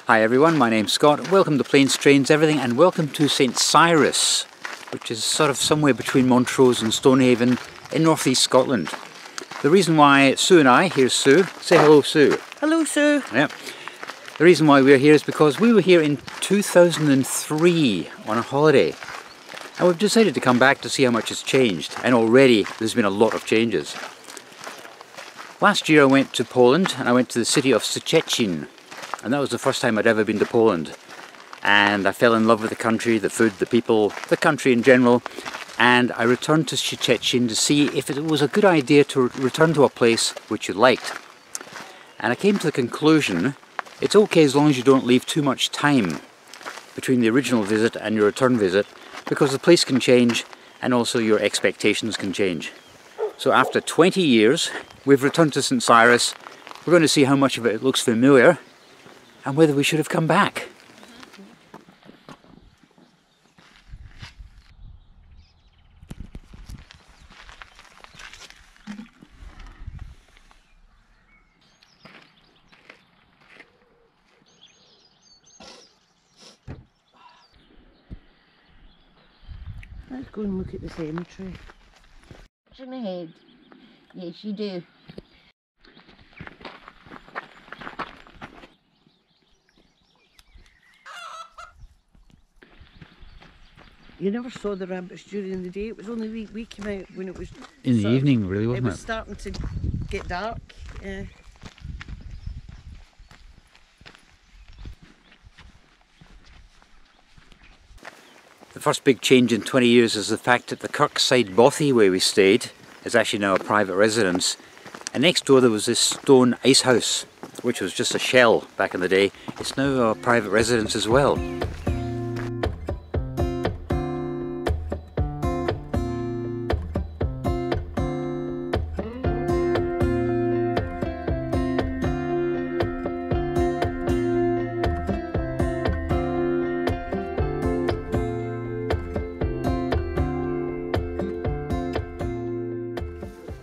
Hi everyone, my name's Scott. Welcome to Planes, Trains, Everything, and welcome to St Cyrus, which is sort of somewhere between Montrose and Stonehaven in northeast Scotland. The reason why Sue and I, here's Sue, say hello Sue. Hello Sue. Yeah. The reason why we're here is because we were here in 2003 on a holiday. And we've decided to come back to see how much has changed, and already there's been a lot of changes. Last year I went to Poland and I went to the city of Szczecin, and that was the first time I'd ever been to Poland. And I fell in love with the country, the food, the people, the country in general, and I returned to Szczecin to see if it was a good idea to return to a place which you liked. And I came to the conclusion it's okay as long as you don't leave too much time between the original visit and your return visit, because the place can change and also your expectations can change. So after 20 years, we've returned to St Cyrus. We're going to see how much of it looks familiar and whether we should have come back. Let's go and look at the cemetery. In my head. Yes, you do. You never saw the rabbits during the day. It was only we came out when it was In the evening, really, wasn't it? It was starting to get dark. The first big change in 20 years is the fact that the Kirkside Bothy where we stayed is actually now a private residence. And next door there was this stone ice house, which was just a shell back in the day. It's now a private residence as well.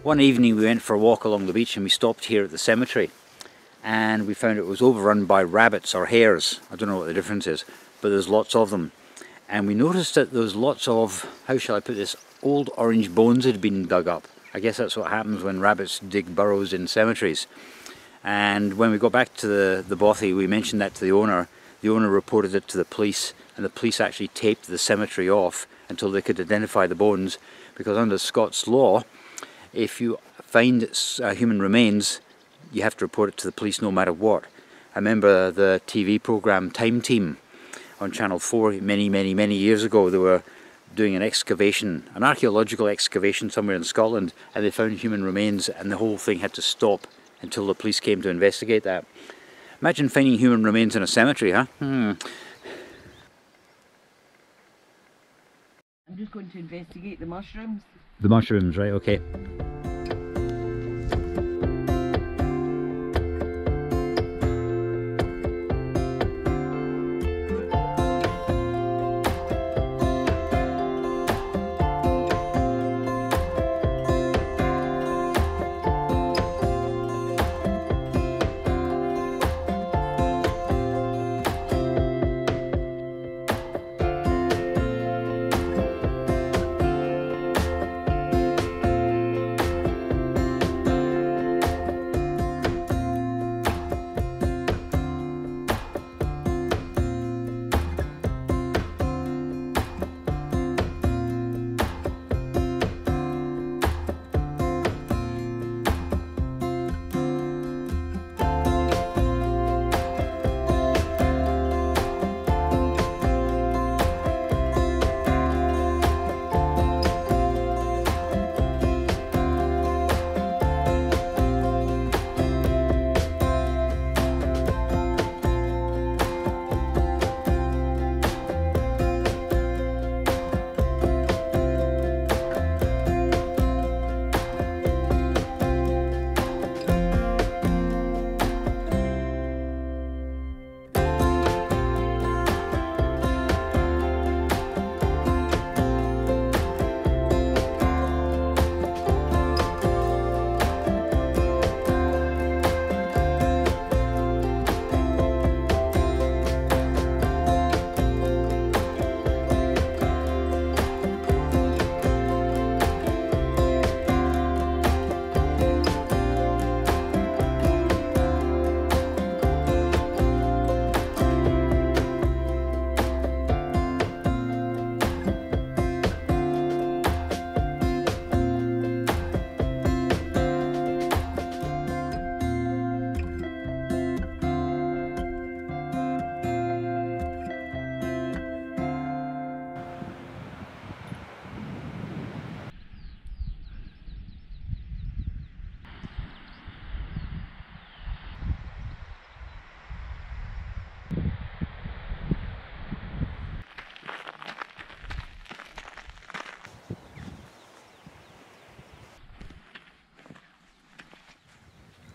One evening we went for a walk along the beach and we stopped here at the cemetery, and we found it was overrun by rabbits or hares. I don't know what the difference is, but there's lots of them. And we noticed that there was lots of, how shall I put this, old orange bones had been dug up. I guess that's what happens when rabbits dig burrows in cemeteries. And when we got back to the bothy, we mentioned that to the owner. The owner reported it to the police, and the police actually taped the cemetery off until they could identify the bones, because under Scots law, if you find human remains, you have to report it to the police no matter what. I remember the TV programme Time Team on Channel 4 many years ago. They were doing an excavation, an archaeological excavation somewhere in Scotland, and they found human remains, and the whole thing had to stop until the police came to investigate that. Imagine finding human remains in a cemetery, huh? I'm just going to investigate the mushrooms. The mushrooms, right, okay.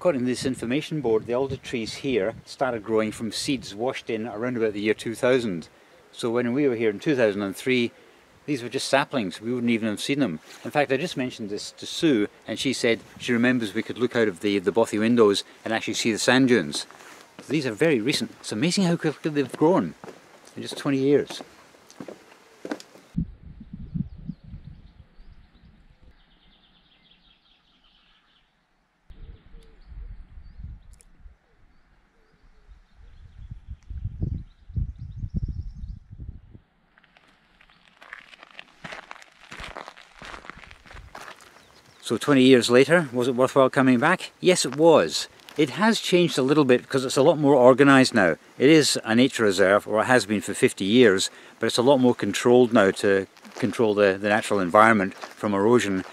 According to this information board, the alder trees here started growing from seeds washed in around about the year 2000. So when we were here in 2003, these were just saplings. We wouldn't even have seen them. In fact, I just mentioned this to Sue, and she said she remembers we could look out of the Bothy windows and actually see the sand dunes. So these are very recent. It's amazing how quickly they've grown in just 20 years. So 20 years later, was it worthwhile coming back? Yes, it was. It has changed a little bit because it's a lot more organised now. It is a nature reserve, or it has been for 50 years, but it's a lot more controlled now to control the natural environment from erosion.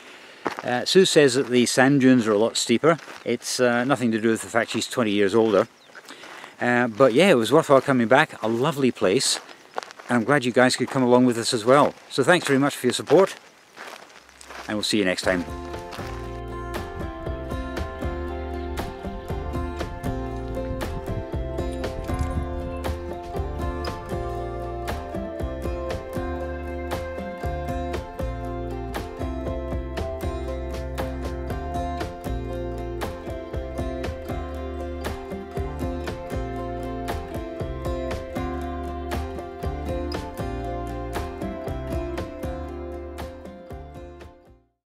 Sue says that the sand dunes are a lot steeper. It's nothing to do with the fact she's 20 years older. But yeah, it was worthwhile coming back. A lovely place. And I'm glad you guys could come along with us as well. So thanks very much for your support. And we'll see you next time.